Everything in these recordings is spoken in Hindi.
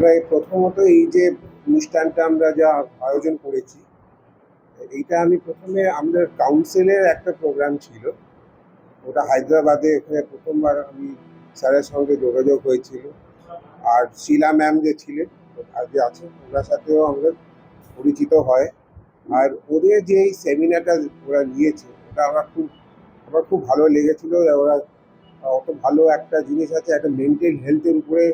আমরা প্রথমত এই যে অনুষ্ঠানটা আমরা যা আয়োজন করেছি, এইটা আমি প্রথমে আমাদের কাউন্সিলের একটা প্রোগ্রাম ছিল, ওটা হায়দ্রাবাদে। এখানে প্রথমবার আমি স্যারের সঙ্গে যোগাযোগ হয়েছিল। আর শিলা ম্যাম যে ছিলেন আর যে আছেন, ওনার সাথেও আমাদের পরিচিত হয়। আর ওদের যে এই সেমিনারটা ওরা নিয়েছে, ওটা আমার খুব ভালো লেগেছিল। ওরা অত ভালো একটা জিনিস আছে, একটা মেন্টাল হেলথের উপরে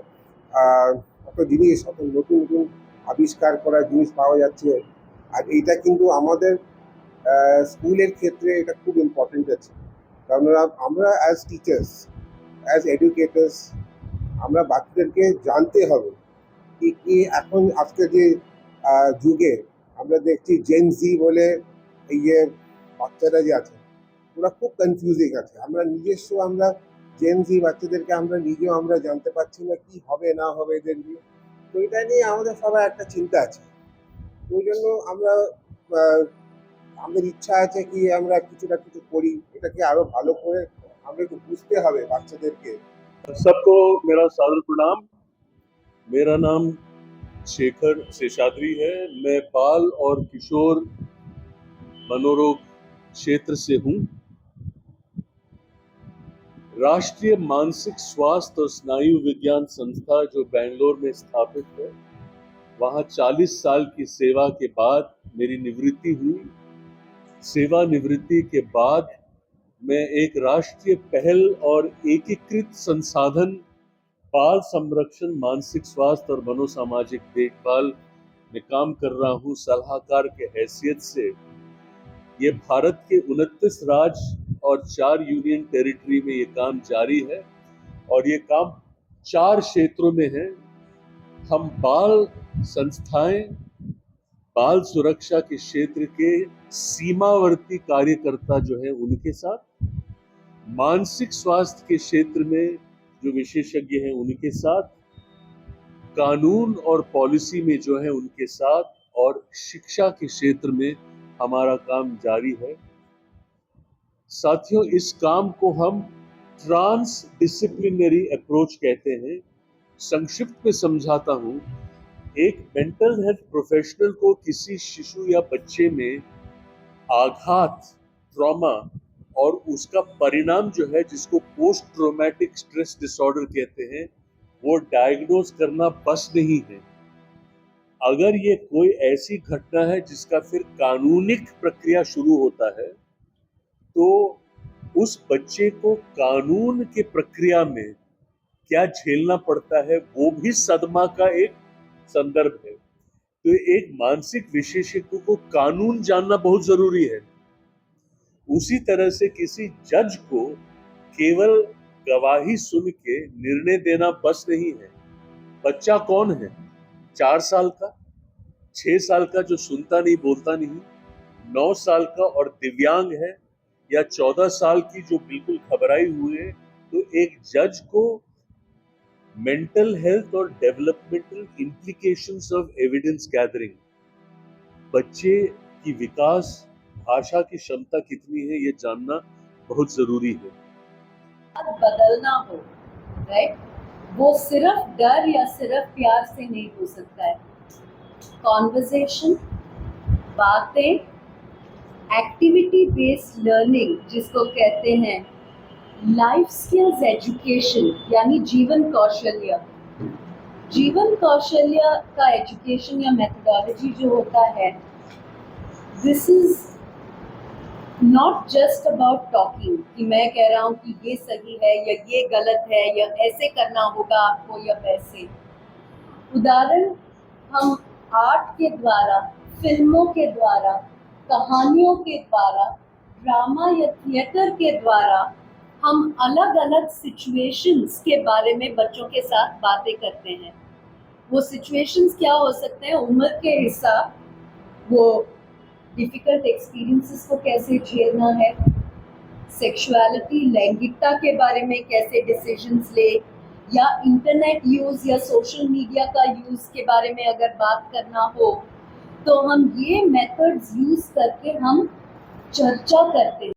কত জিনিস, কত নতুন নতুন আবিষ্কার করার জিনিস পাওয়া যাচ্ছে। আর এইটা কিন্তু আমাদের স্কুলের ক্ষেত্রে এটা খুব ইম্পর্টেন্ট আছে। কারণ আমরা অ্যাজ টিচার্স, অ্যাজ এডুকেটার্স, আমরা বাচ্চাদেরকে জানতে হবে কি এখন আজকে যে যুগে আমরা দেখছি জেনজি বলে এই যে বাচ্চারা যে আছে, ওরা খুব কনফিউজিং আছে। আমরা জেনজি বাচ্চাদেরকে নিজেও আমরা জানতে পারছি না কি হবে না হবে এদের নিয়ে। তো এটা নিয়ে আমাদের সবার একটা চিন্তা আছে। ওই জন্য আমাদের ইচ্ছা আছে কি আমরা কিছু না কিছু করি, এটাকে আরো ভালো করে আমরা একটু বুঝতে হবে বাচ্চাদেরকে। सबको मेरा सादर प्रणाम। मेरा नाम शेखर शेषाद्री है। मैं बाल और किशोर मनोरोग क्षेत्र से हूँ। राष्ट्रीय मानसिक स्वास्थ्य और स्नायु विज्ञान संस्था जो बेंगलोर में स्थापित है, वहाँ 40 साल की सेवा के बाद मेरी निवृत्ति हुई। सेवानिवृत्ति के बाद मैं एक राष्ट्रीय पहल और एकीकृत संसाधन बाल संरक्षण, मानसिक स्वास्थ्य और मनोसामाजिक देखभाल में काम कर रहा हूँ सलाहकार के हैसियत से। ये भारत के 29 राज्य और 4 यूनियन टेरिटरी में ये काम जारी है और ये काम 4 क्षेत्रों में है। हम बाल संस्थाएं, बाल सुरक्षा के क्षेत्र के सीमावर्ती कार्यकर्ता जो है उनके साथ, मानसिक स्वास्थ्य के क्षेत्र में जो विशेषज्ञ हैं उनके साथ, कानून और पॉलिसी में जो है उनके साथ, और शिक्षा के क्षेत्र में हमारा काम जारी है। साथियों, इस काम को हम ट्रांस डिसिप्लिनरी अप्रोच कहते हैं। संक्षिप्त में समझाता हूं, एक मेंटल हेल्थ प्रोफेशनल को किसी शिशु या बच्चे में आघात, ट्रॉमा और उसका परिणाम जो है, जिसको पोस्ट ट्रॉमेटिक स्ट्रेस डिसऑर्डर कहते हैं, वो डायग्नोज करना बस नहीं है। अगर ये कोई ऐसी घटना है जिसका फिर कानूनिक प्रक्रिया शुरू होता है, तो उस बच्चे को कानून के प्रक्रिया में क्या झेलना पड़ता है, वो भी सदमा का एक संदर्भ है। तो एक मानसिक विशेषज्ञ को कानून जानना बहुत जरूरी है। उसी तरह से किसी जज को केवल गवाही सुन के निर्णय देना बस नहीं है। बच्चा कौन है? 4 साल का, 6 साल का जो सुनता नहीं बोलता नहीं, 9 साल का और दिव्यांग है, या 14 साल की जो बिल्कुल घबराई हुई है। तो एक जज को मेंटल हेल्थ और developmental implications of evidence gathering, बच्चे की विकास, भाषा की क्षमता कितनी है, ये जानना बहुत जरूरी है। बदलना हो, राइट, वो सिर्फ डर या सिर्फ प्यार से नहीं हो सकता है। कॉन्वर्सेशन, बातें, एक्टिविटी बेस्ड लर्निंग जिसको कहते हैं, लाइफ स्किल्स एजुकेशन यानी जीवन कौशल्य का एजुकेशन या मेथोडोलॉजी जो होता है, this is not just about talking कि मैं कह रहा हूँ कि ये सही है या ये गलत है या ऐसे करना होगा आपको या वैसे। उदाहरण हम आर्ट के द्वारा, फिल्मों के द्वारा, कहानियों के द्वारा, ड्रामा या थिएटर के द्वारा हम अलग अलग सिचुएशंस के बारे में बच्चों के साथ बातें करते हैं। वो सिचुएशंस क्या हो सकते हैं? उम्र के हिसाब, वो डिफिकल्ट एक्सपीरियंसेस को कैसे झेलना है, सेक्सुअलिटी, लैंगिकता के बारे में कैसे डिसीजंस ले, या इंटरनेट यूज या सोशल मीडिया का यूज के बारे में अगर बात करना हो, तो हम ये मेथड्स यूज करके हम चर्चा करते हैं।